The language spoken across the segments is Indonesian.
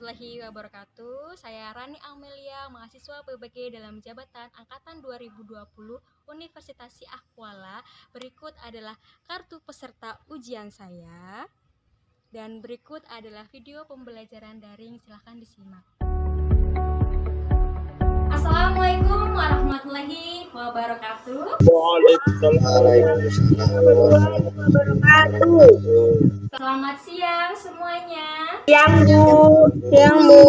warahmatullahi wabarakatuh. Saya Rani Amelia, mahasiswa PBG dalam jabatan Angkatan 2020 Universitas Syahkuala. Berikut adalah kartu peserta ujian saya. Dan berikut adalah video pembelajaran daring, silahkan disimak. Assalamualaikum warahmatullahi wabarakatuh. Waalaikumsalam warahmatullahi wabarakatuh. Selamat siang semuanya. Siang Bu. Siang Bu.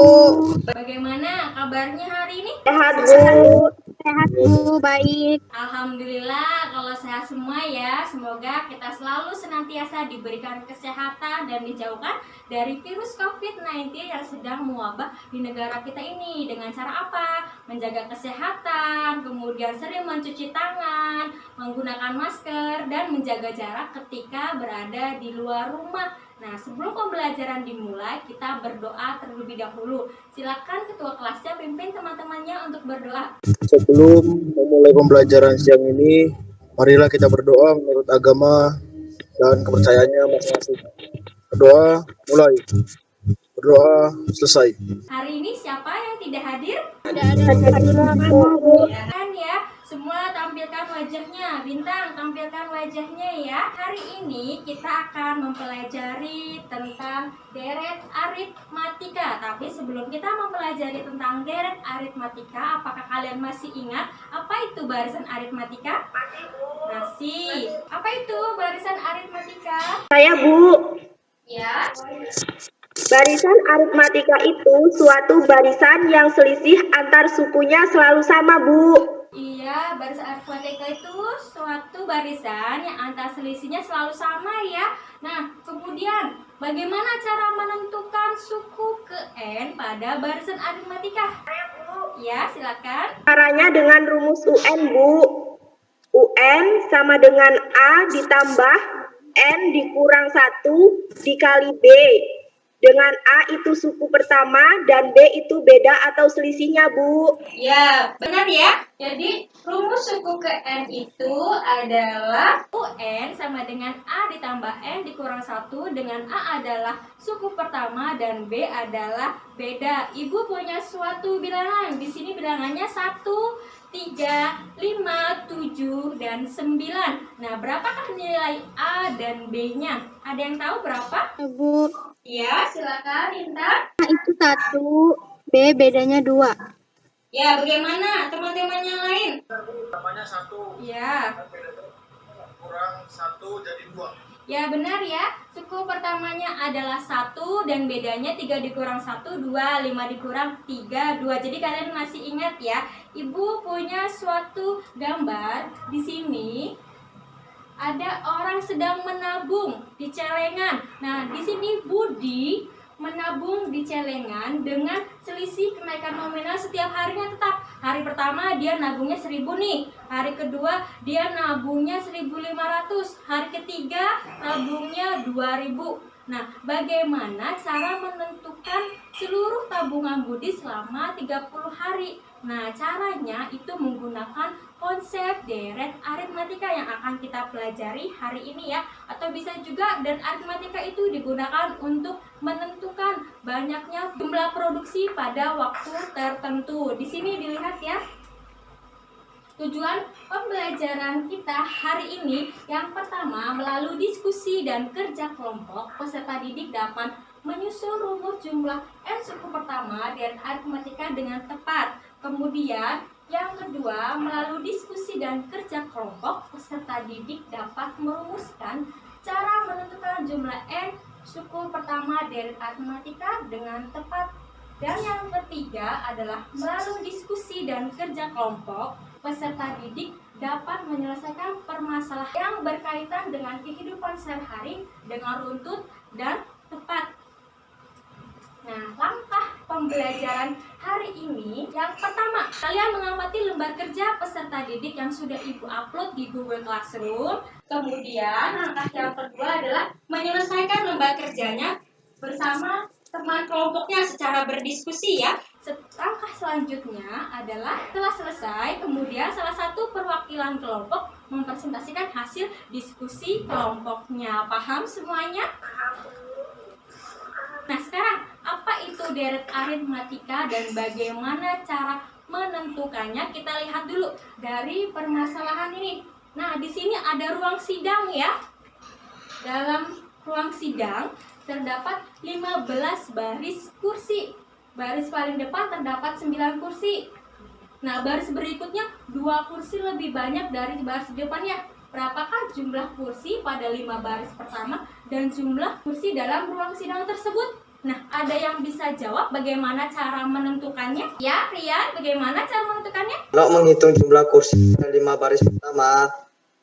Bagaimana kabarnya hari ini? Sehat Bu. Sehat Bu, baik. Alhamdulillah kalau sehat semua ya. Semoga kita selalu senantiasa diberikan kesehatan dan dijauhkan dari virus COVID-19 yang sedang mewabah di negara kita ini. Dengan cara apa? Menjaga kesehatan, kemudian sering mencuci tangan, menggunakan masker, dan menjaga jarak ketika berada di luar rumah. Nah, sebelum pembelajaran dimulai, kita berdoa terlebih dahulu. Silakan ketua kelasnya pimpin teman-temannya untuk berdoa. Sebelum memulai pembelajaran siang ini, marilah kita berdoa menurut agama dan kepercayaannya masing-masing. Berdoa mulai. Berdoa selesai. Hari ini siapa yang tidak hadir? Tidak ada Bu. Ya kan ya, semua tampilkan wajahnya. Bintang, tampilkan wajahnya ya. Hari ini kita akan mempelajari tentang deret aritmatika. Tapi sebelum kita mempelajari tentang deret aritmatika, apakah kalian masih ingat apa itu barisan aritmatika? Masih. Apa itu barisan aritmatika? Saya Bu. Ya. Barisan aritmatika itu suatu barisan yang selisih antar sukunya selalu sama Bu. Iya, barisan aritmatika itu suatu barisan yang antar selisihnya selalu sama ya. Nah, kemudian bagaimana cara menentukan suku ke N pada barisan aritmatika? Ya, silakan. Caranya dengan rumus UN Bu. UN sama dengan A ditambah N dikurang 1 dikali B. Dengan A itu suku pertama dan B itu beda atau selisihnya Bu. Ya, benar ya. Jadi rumus suku ke N itu adalah UN sama dengan A ditambah N dikurang 1, dengan A adalah suku pertama dan B adalah beda. Ibu punya suatu bilangan. Di sini bilangannya 1, 3, 5, 7, dan 9. Nah, berapakah nilai A dan B-nya? Ada yang tahu berapa? Bu, Ya, silakan Intan. A itu 1, B bedanya 2. Ya, bagaimana teman-teman yang lain? Namanya 1. Ya. Kurang 1 jadi 2. Ya, benar ya. Suku pertamanya adalah 1 dan bedanya 3 dikurang 1, 2, 5 dikurang 3, 2. Jadi kalian masih ingat ya, Ibu punya suatu gambar di sini. Ada orang sedang menabung di celengan. Nah, di sini Budi menabung di celengan dengan selisih kenaikan nominal setiap harinya tetap. Hari pertama dia nabungnya 1.000 nih. Hari kedua dia nabungnya 1.500. Hari ketiga nabungnya 2.000. Nah, bagaimana cara menentukan seluruh tabungan Budi selama 30 hari? Nah, caranya itu menggunakan konsep deret aritmatika yang akan kita pelajari hari ini ya. Atau bisa juga deret aritmatika itu digunakan untuk menentukan banyaknya jumlah produksi pada waktu tertentu. Di sini dilihat ya. Tujuan pembelajaran kita hari ini yang pertama, melalui diskusi dan kerja kelompok, peserta didik dapat menyusun rumus jumlah N suku pertama dan aritmatika dengan tepat. Kemudian yang kedua, melalui diskusi dan kerja kelompok, peserta didik dapat merumuskan cara menentukan jumlah N suku pertama dari aritmatika dengan tepat. Dan yang ketiga adalah melalui diskusi dan kerja kelompok, peserta didik dapat menyelesaikan permasalahan yang berkaitan dengan kehidupan sehari-hari dengan runtut dan tepat. Nah, langkah pembelajaran hari ini yang pertama, kalian mengamati lembar kerja peserta didik yang sudah Ibu upload di Google Classroom. Kemudian langkah yang kedua adalah menyelesaikan lembar kerjanya bersama teman kelompoknya secara berdiskusi ya. Langkah selanjutnya adalah setelah selesai, kemudian salah satu perwakilan kelompok mempresentasikan hasil diskusi kelompoknya. Paham semuanya? Nah, sekarang apa itu itu deret aritmatika dan bagaimana cara menentukannya? Kita lihat dulu dari permasalahan ini. Nah, di sini ada ruang sidang ya. Dalam ruang sidang terdapat 15 baris kursi. Baris paling depan terdapat 9 kursi. Nah, baris berikutnya 2 kursi lebih banyak dari baris depannya. Berapakah jumlah kursi pada 5 baris pertama dan jumlah kursi dalam ruang sidang tersebut? Nah, ada yang bisa jawab bagaimana cara menentukannya? Ya, Rian, bagaimana cara menentukannya? Kalau menghitung jumlah kursi 5 baris pertama,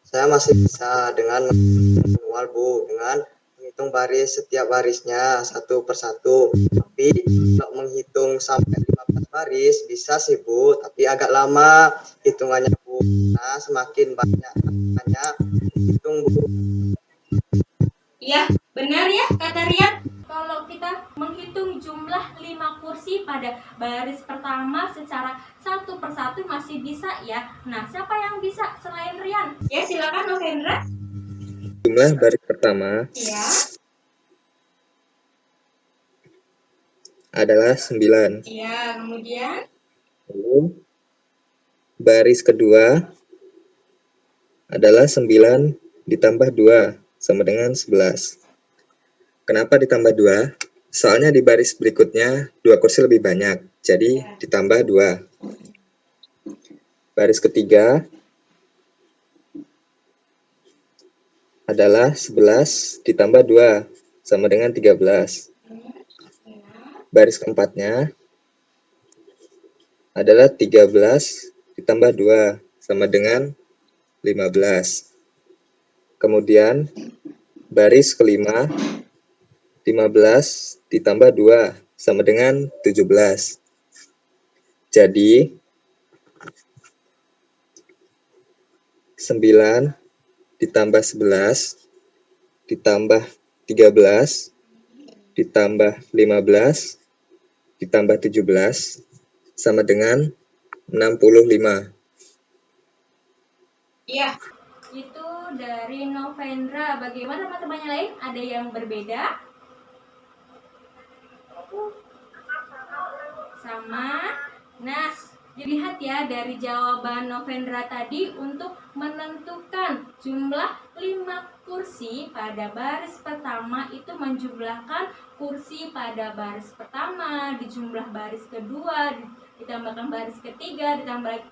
saya masih bisa dengan manual, Bu, dengan menghitung baris setiap barisnya satu persatu. Tapi kalau menghitung sampai 15 baris bisa sih, Bu, tapi agak lama hitungannya, Bu. Nah, semakin banyak hitung, Bu. Iya, benar ya kata Rian. Kalau kita menghitung jumlah 5 kursi pada baris pertama secara satu persatu masih bisa ya. Nah, siapa yang bisa selain Rian? Ya, silakan Novendra. Jumlah baris pertama Iya. adalah 9. Iya, kemudian Lalu baris kedua adalah 9 ditambah 2 sama dengan 11. Kenapa ditambah 2? Soalnya di baris berikutnya 2 kursi lebih banyak, jadi ditambah 2. Baris ketiga adalah 11 ditambah 2 sama dengan 13. Baris keempatnya adalah 13 ditambah 2 sama dengan 15. Kemudian baris kelima 15 ditambah 2 sama dengan 17. Jadi 9 ditambah 11 ditambah 13 ditambah 15 ditambah 17 sama dengan 65. iya. Itu dari Novendra. Bagaimana teman-temannya lain? Ada yang berbeda? Sama. Nah, dilihat ya dari jawaban Novendra tadi untuk menentukan jumlah 5 kursi pada baris pertama itu menjumlahkan kursi pada baris pertama, dijumlah baris kedua, ditambahkan baris ketiga, ditambah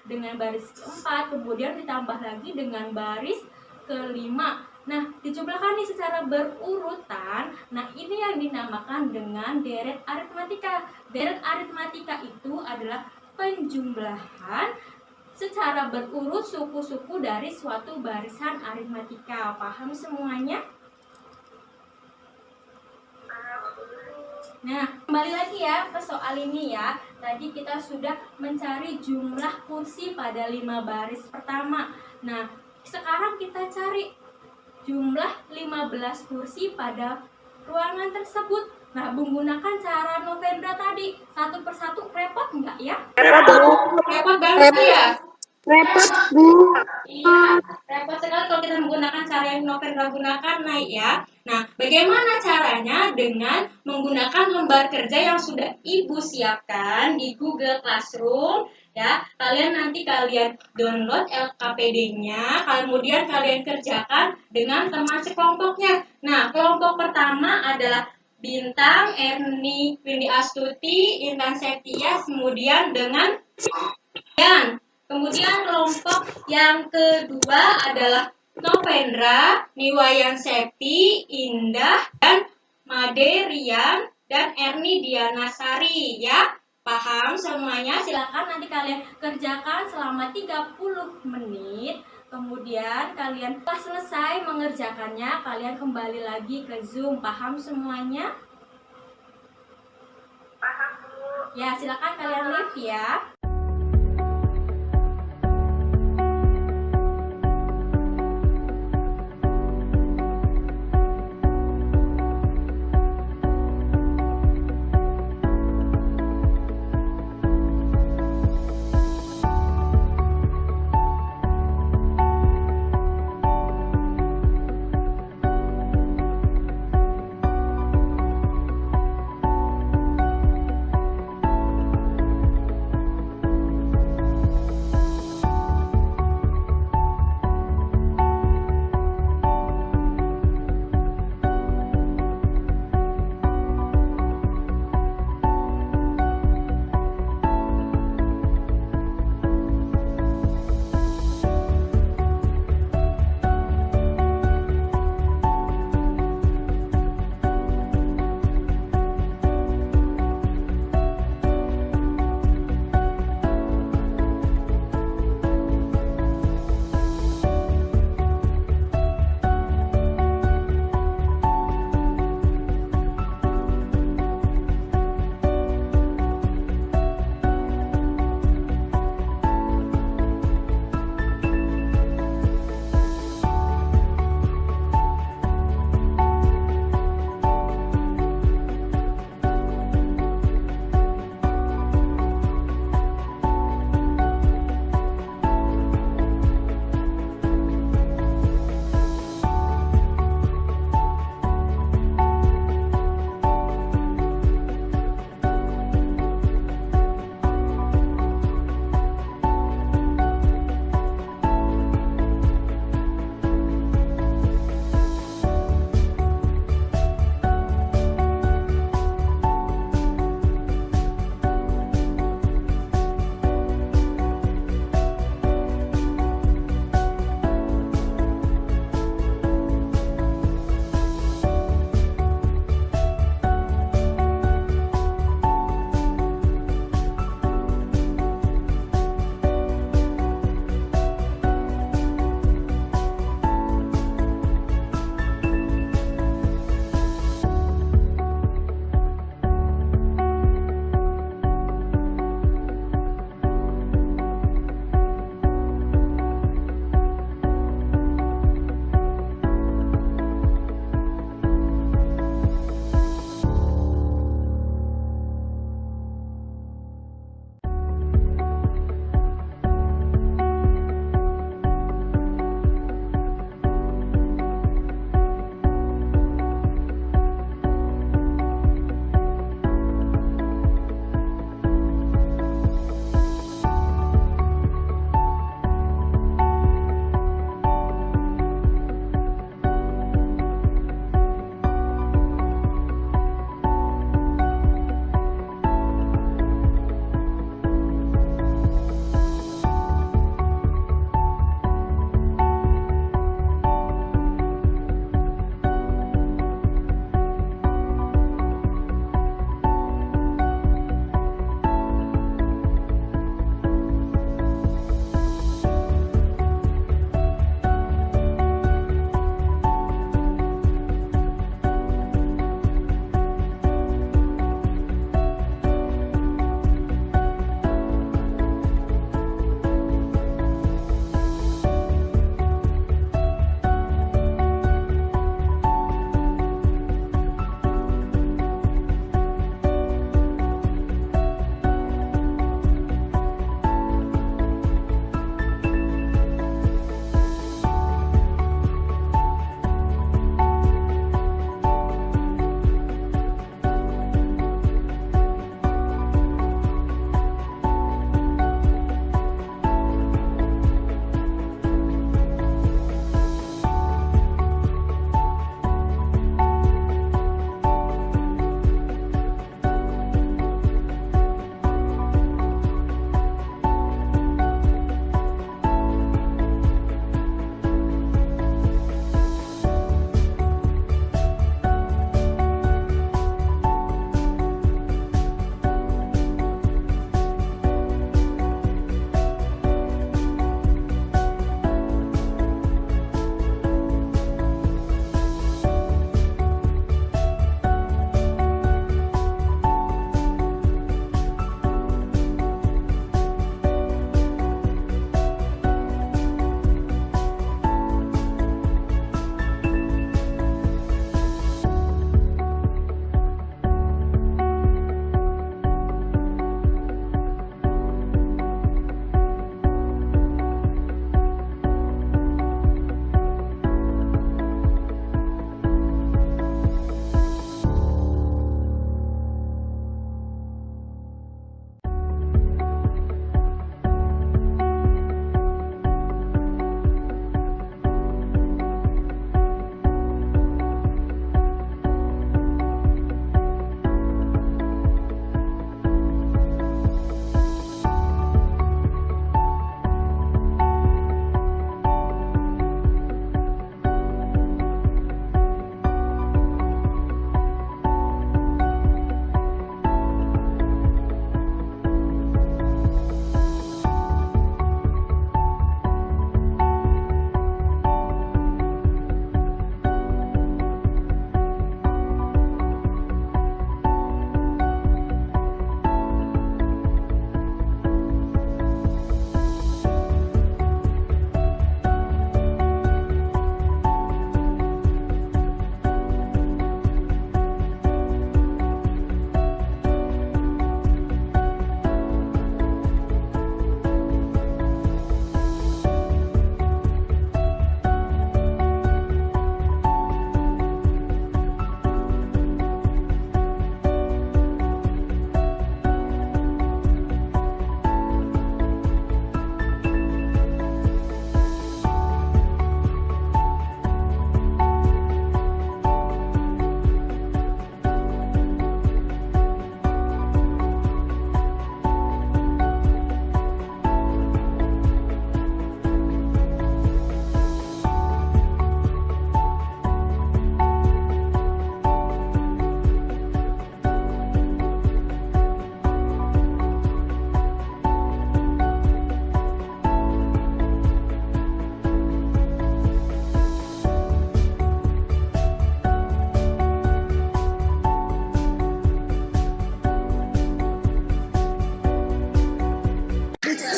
dengan baris keempat, kemudian ditambah lagi dengan baris kelima. Nah, dijumlahkan nih secara berurutan. Nah, ini yang dinamakan dengan deret aritmatika. Deret aritmatika itu adalah penjumlahan secara berurut suku-suku dari suatu barisan aritmatika. Paham semuanya? Nah, kembali lagi ya ke soal ini ya. Tadi kita sudah mencari jumlah kursi pada 5 baris pertama. Nah, sekarang kita cari jumlah 15 kursi pada ruangan tersebut. Nah, menggunakan cara Novendra tadi, satu persatu repot nggak ya? Repot banget ya? Repot, Bu. Iya, repot sekali kalau kita menggunakan cara yang Novendra gunakan, naik ya. Nah, bagaimana caranya? Dengan menggunakan lembar kerja yang sudah Ibu siapkan di Google Classroom. Ya, kalian download LKPD-nya, kemudian kalian kerjakan dengan teman sekelompoknya. Nah, kelompok pertama adalah Bintang, Erni, Windy Astuti, Intan Septia, kemudian dengan Yan. Kemudian kelompok yang kedua adalah Novendra, Niwayan Septi, Indah, dan Made, Rian, dan Erni Dianasari ya. Paham semuanya? Silakan nanti kalian kerjakan selama 30 menit. Kemudian kalian pas selesai mengerjakannya, kalian kembali lagi ke Zoom. Paham semuanya? Paham, Bu. Ya, silakan kalian live ya.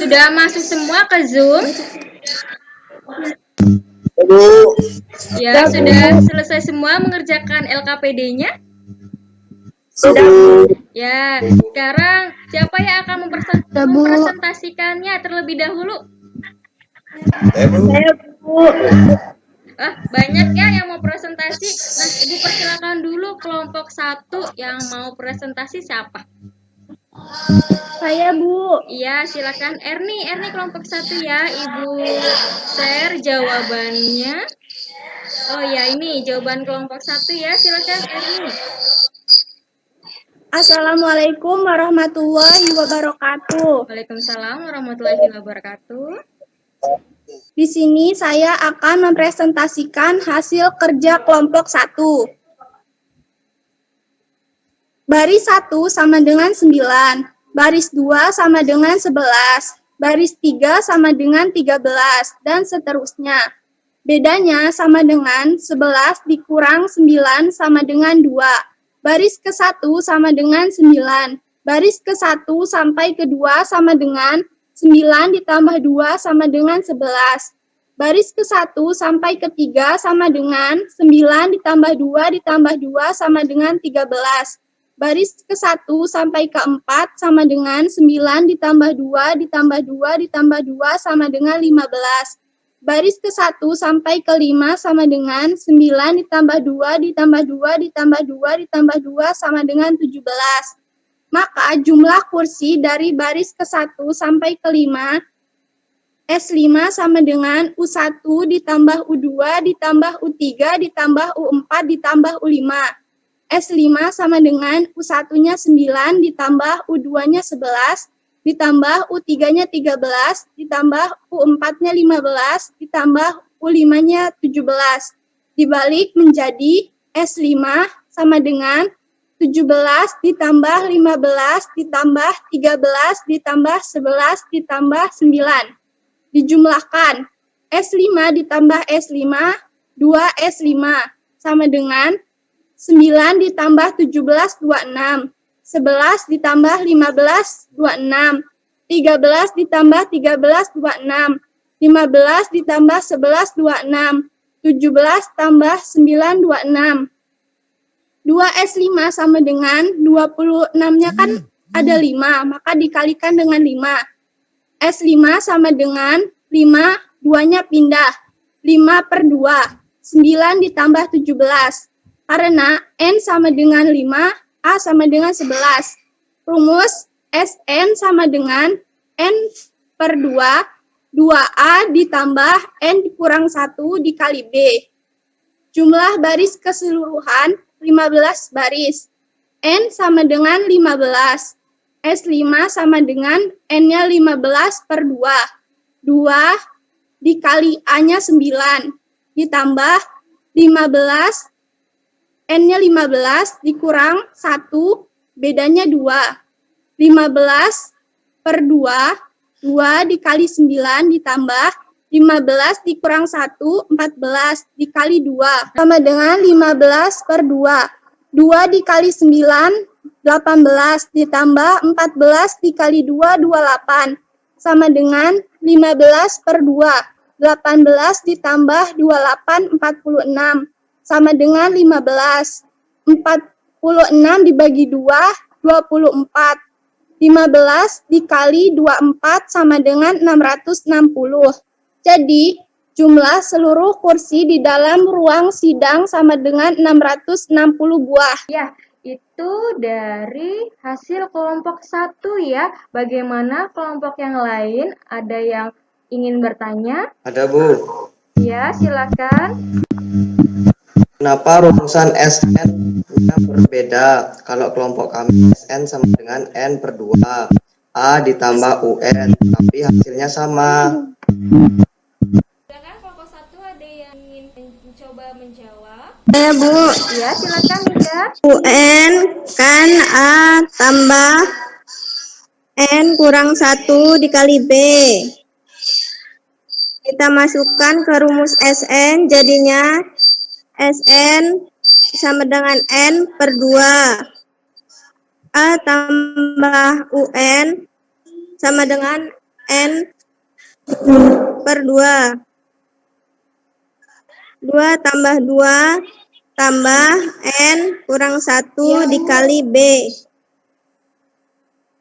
sudah masuk semua ke Zoom? Bu. Ya, sudah selesai semua mengerjakan LKPD-nya? Sudah, Bu. Ya, sekarang siapa yang akan mempresentasikannya terlebih dahulu? Saya, Bu. Banyak ya yang mau presentasi. Nah, Ibu persilakan dulu kelompok 1 yang mau presentasi siapa? Saya, Bu. Iya, silakan Erni kelompok 1 ya, Ibu share jawabannya. Oh ya, ini jawaban kelompok 1 ya, silakan Erni. Assalamualaikum warahmatullahi wabarakatuh. Waalaikumsalam warahmatullahi wabarakatuh. Di sini saya akan mempresentasikan hasil kerja kelompok 1. Baris 1 sama dengan 9, baris 2 sama dengan 11, baris 3 sama dengan 13, dan seterusnya. Bedanya sama dengan 11 dikurang 9 sama dengan 2. Baris ke-1 sama dengan 9. Baris ke-1 sampai ke-2 sama dengan 9 ditambah 2 sama dengan 11. Baris ke-1 sampai ke-3 sama dengan 9 ditambah 2 ditambah 2 sama dengan 13. Baris ke-1 sampai ke-4 sama dengan 9 ditambah 2 ditambah 2 ditambah 2 sama dengan 15. Baris ke-1 sampai ke-5 sama dengan 9 ditambah 2 ditambah 2 ditambah 2 ditambah 2 sama dengan 17. Maka jumlah kursi dari baris ke-1 sampai ke-5 S5 sama dengan U1 ditambah U2 ditambah U3 ditambah U4 ditambah U5. S5 sama dengan U1-nya 9 ditambah U2-nya 11 ditambah U3-nya 13 ditambah U4-nya 15 ditambah U5-nya 17. Dibalik menjadi S5 sama dengan 17 ditambah 15 ditambah 13 ditambah 11 ditambah 9. Dijumlahkan S5 ditambah S5, 2S5 sama dengan 9 ditambah 17, 26. 11 ditambah 15, 26. 13 ditambah 13, 26. 15 ditambah 11, 26. 17 tambah 9, 26. 2S5 sama dengan 26-nya kan ada 5, maka dikalikan dengan 5. S5 sama dengan 5, 2-nya pindah. 5 per 2, 9 ditambah 17. Karena N sama dengan 5, A sama dengan 11. Rumus Sn sama dengan N per 2, 2A ditambah N dikurang 1 dikali B. Jumlah baris keseluruhan 15 baris. N sama dengan 15. S5 sama dengan N-nya 15 per 2. 2 dikali A-nya 9. Ditambah 15, N-nya 15 dikurang 1, bedanya 2. 15 per 2, 2 dikali 9 ditambah 15 dikurang 1, 14 dikali 2. Sama dengan 15 per 2. 2 dikali 9, 18 ditambah 14 dikali 2, 28. Sama dengan 15 per 2. 18 ditambah 28, 46. Sama dengan 15. 46 dibagi 2, 24. 15 dikali 24 sama dengan 660. Jadi, jumlah seluruh kursi di dalam ruang sidang sama dengan 660 buah. Ya, itu dari hasil kelompok 1 ya. Bagaimana kelompok yang lain? Ada yang ingin bertanya? Ada, Bu. Ya, silakan. Kenapa rumusan Sn-nya berbeda? Kalau kelompok kami Sn sama dengan N per 2. A ditambah UN, tapi hasilnya sama. Silakan kelompok 1 ada yang ingin mencoba menjawab? Saya, Bu. Ya, silakan Ida. UN kan A tambah N kurang 1 dikali B. Kita masukkan ke rumus Sn, jadinya Sn sama dengan N per 2. A tambah UN sama dengan N per 2. 2 tambah 2 tambah N kurang 1 dikali B.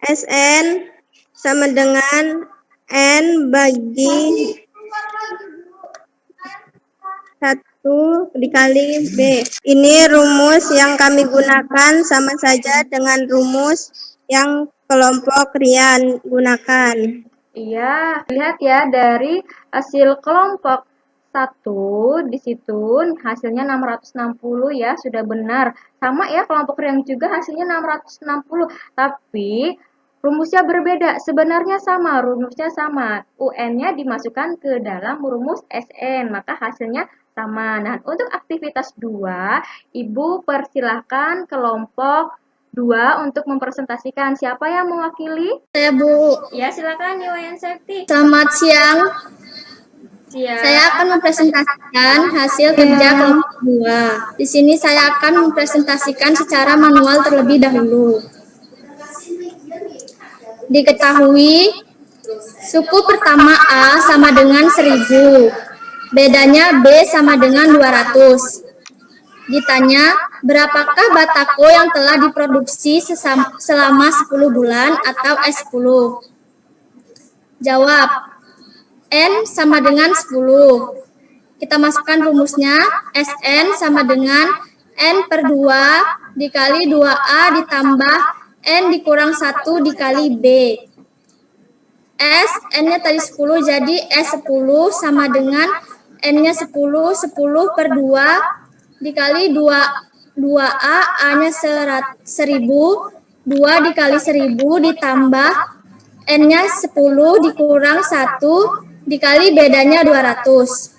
Sn sama dengan N bagi 1 dikali B. Ini rumus yang kami gunakan sama saja dengan rumus yang kelompok Rian gunakan. Iya, lihat ya dari hasil kelompok 1 di situ hasilnya 660 ya, sudah benar. Sama ya kelompok Rian juga hasilnya 660, tapi rumusnya berbeda. Sebenarnya sama, rumusnya sama. UN-nya dimasukkan ke dalam rumus SN, maka hasilnya sama. Nah, untuk aktivitas 2, Ibu persilahkan kelompok 2 untuk mempresentasikan. Siapa yang mewakili? Saya Bu, Ya, silakan Iwayan Septi. selamat siang. Siap. Saya akan mempresentasikan hasil kerja kelompok 2. Di sini saya akan mempresentasikan secara manual terlebih dahulu. Diketahui suku pertama A sama dengan 1000. Bedanya B sama dengan 200. Ditanya, berapakah batako yang telah diproduksi selama 10 bulan atau S10? Jawab, N sama dengan 10. Kita masukkan rumusnya, Sn sama dengan N per 2 dikali 2A ditambah N dikurang 1 dikali B. S, N-nya tadi 10, jadi S10 sama dengan N-nya 10 per 2 dikali 2A, A-nya 1000, 2 dikali 1000 ditambah N-nya 10 dikurang 1 dikali bedanya 200.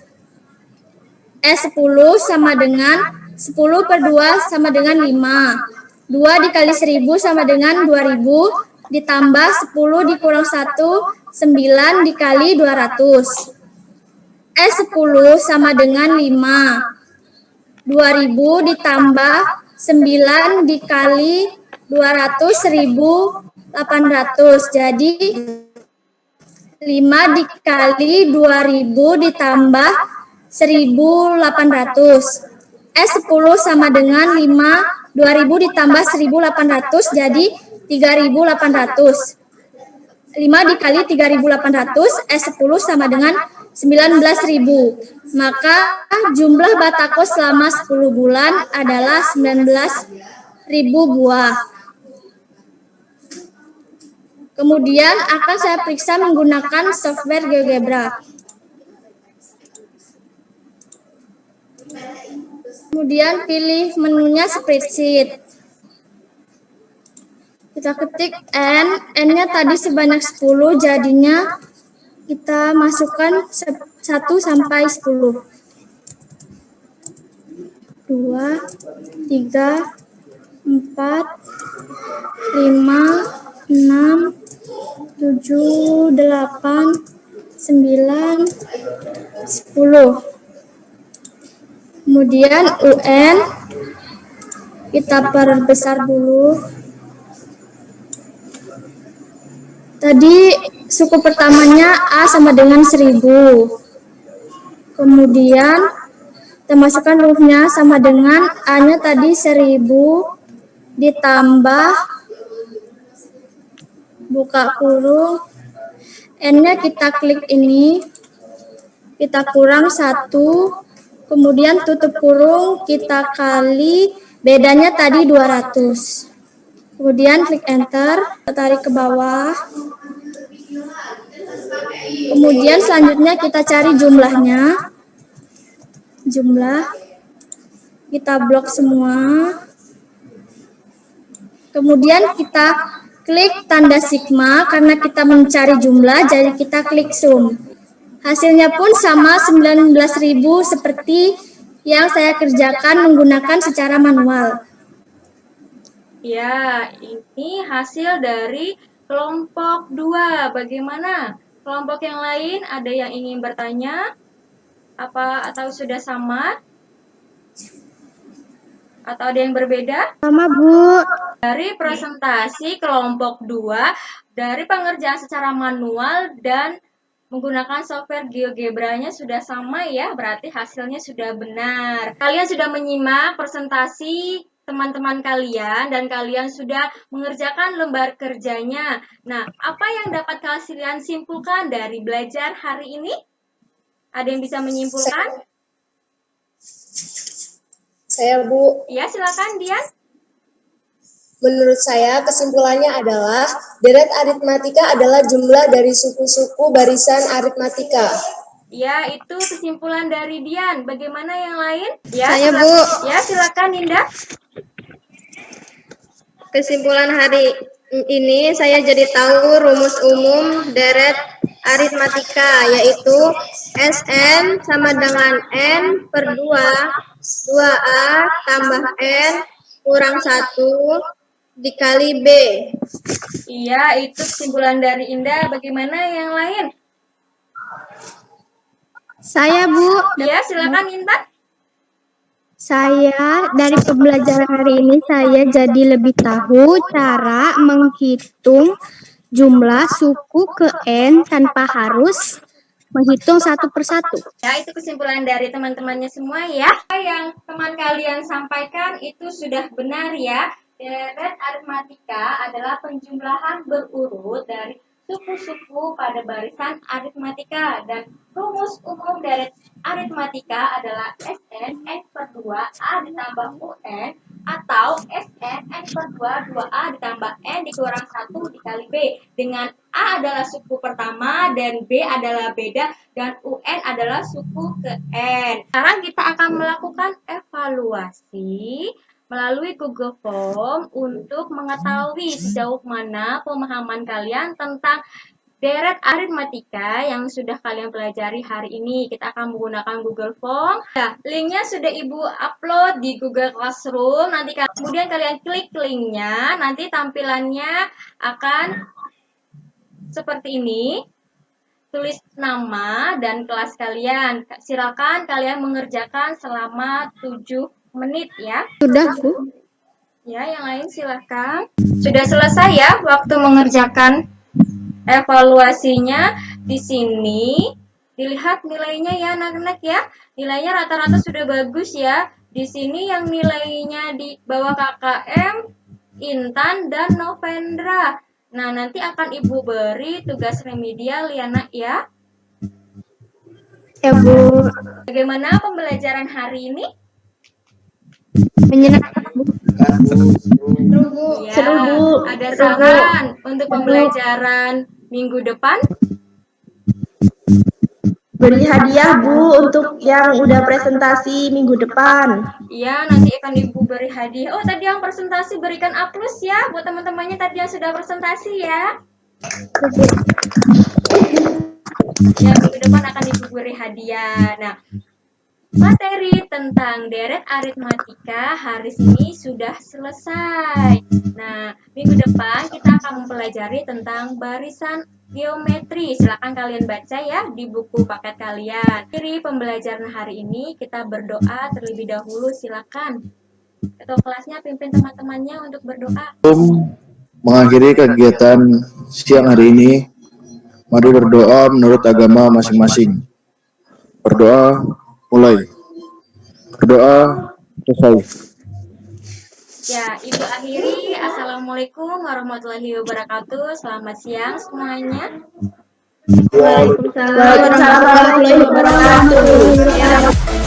S10 sama dengan 10 per 2 sama dengan 5. 2 dikali 1000 sama dengan 2000 ditambah 10 dikurang 1, 9 dikali 200. S10 sama dengan 5. 2000 ditambah 9 dikali 200, 1800. Jadi 5 dikali 2000 ditambah 1800. S10 sama dengan 5, 2000 ditambah 1800 jadi 3800. 5 dikali 3800, S10 sama dengan 19.000. Maka jumlah batako selama 10 bulan adalah 19.000 buah. Kemudian akan saya periksa menggunakan software GeoGebra. Kemudian pilih menunya spreadsheet. Kita ketik N, N-nya tadi sebanyak 10, jadinya kita masukkan 1 sampai 10. 2, 3, 4, 5, 6, 7, 8, 9, 10. Kemudian UN kita perbesar dulu. Tadi suku pertamanya A sama dengan 1000. Kemudian kita masukkan rumusnya sama dengan A-nya tadi 1000 ditambah buka kurung N-nya kita klik ini, kita kurang 1, kemudian tutup kurung, kita kali, bedanya tadi 200. Kemudian klik enter, kita tarik ke bawah. Kemudian selanjutnya kita cari jumlahnya. Jumlah, kita blok semua. Kemudian kita klik tanda sigma karena kita mencari jumlah, jadi kita klik sum. Hasilnya pun sama 19.000 seperti yang saya kerjakan menggunakan secara manual. Ya, ini hasil dari kelompok 2. Bagaimana? Kelompok yang lain ada yang ingin bertanya? Apa atau sudah sama? Atau ada yang berbeda? Sama, Bu. Dari presentasi kelompok 2 dari pengerjaan secara manual dan menggunakan software GeoGebra-nya sudah sama ya, berarti hasilnya sudah benar. Kalian sudah menyimak presentasi teman-teman kalian dan kalian sudah mengerjakan lembar kerjanya. Nah, apa yang dapat kalian simpulkan dari belajar hari ini? Ada yang bisa menyimpulkan? Saya, Bu. Ya, silakan Dian. Menurut saya, kesimpulannya adalah deret aritmatika adalah jumlah dari suku-suku barisan aritmatika. Ya, itu kesimpulan dari Dian. Bagaimana yang lain? Ya, Saya, silakan. Bu. Ya, silakan Dinda. Kesimpulan hari ini saya jadi tahu rumus umum deret aritmatika, yaitu Sn sama dengan N per 2, 2A tambah N kurang 1 dikali B. Iya, itu kesimpulan dari Indah. Bagaimana yang lain? Saya, Bu. Ya, silakan Intan. Saya dari pembelajaran hari ini saya jadi lebih tahu cara menghitung jumlah suku ke N tanpa harus menghitung satu persatu. Ya, itu kesimpulan dari teman-temannya semua ya. Yang teman kalian sampaikan itu sudah benar ya. Deret aritmatika adalah penjumlahan berurut dari suku-suku pada barisan aritmatika dan rumus umum deret aritmatika adalah Sn N per 2 A ditambah UN atau Sn N per 2 2A ditambah N dikurang 1 dikali B, dengan A adalah suku pertama dan B adalah beda dan UN adalah suku ke N. Sekarang kita akan melakukan evaluasi melalui Google Form untuk mengetahui sejauh mana pemahaman kalian tentang deret aritmatika yang sudah kalian pelajari hari ini. Kita akan menggunakan Google Form. Nah, linknya sudah Ibu upload di Google Classroom. Nanti kemudian kalian klik linknya, nanti tampilannya akan seperti ini. Tulis nama dan kelas kalian. Silakan kalian mengerjakan selama 7 menit ya. Sudah, Bu. Ya, yang lain silakan. Sudah selesai ya waktu mengerjakan evaluasinya. Di sini dilihat nilainya ya anak-anak ya. Nilainya rata-rata sudah bagus ya. Di sini yang nilainya di bawah KKM, Intan dan Novendra. Nah, nanti akan Ibu beri tugas remedial ya nak ya. Ya, Bu. Bagaimana pembelajaran hari ini? Menyenangkan, Bu. Ya, Seru, Bu. ada saran untuk pembelajaran minggu depan? Beri hadiah, Bu, untuk yang udah presentasi minggu depan. Iya, nanti akan Ibu beri hadiah. Oh, tadi yang presentasi berikan A+ ya buat teman-temannya tadi yang sudah presentasi ya. Ya, minggu depan akan Ibu beri hadiah. Nah, materi tentang deret aritmatika hari ini sudah selesai. Nah, minggu depan kita akan mempelajari tentang barisan geometri. Silakan kalian baca ya di buku paket kalian. Akhiri pembelajaran hari ini kita berdoa terlebih dahulu. Silakan ketua kelasnya pimpin teman-temannya untuk berdoa. Mengakhiri kegiatan siang hari ini, mari berdoa menurut agama masing-masing. Berdoa mulai. Berdoa selesai. Ya, Ibu akhiri. Assalamualaikum warahmatullahi wabarakatuh. Selamat siang semuanya. Waalaikumsalam warahmatullahi wabarakatuh. Ya.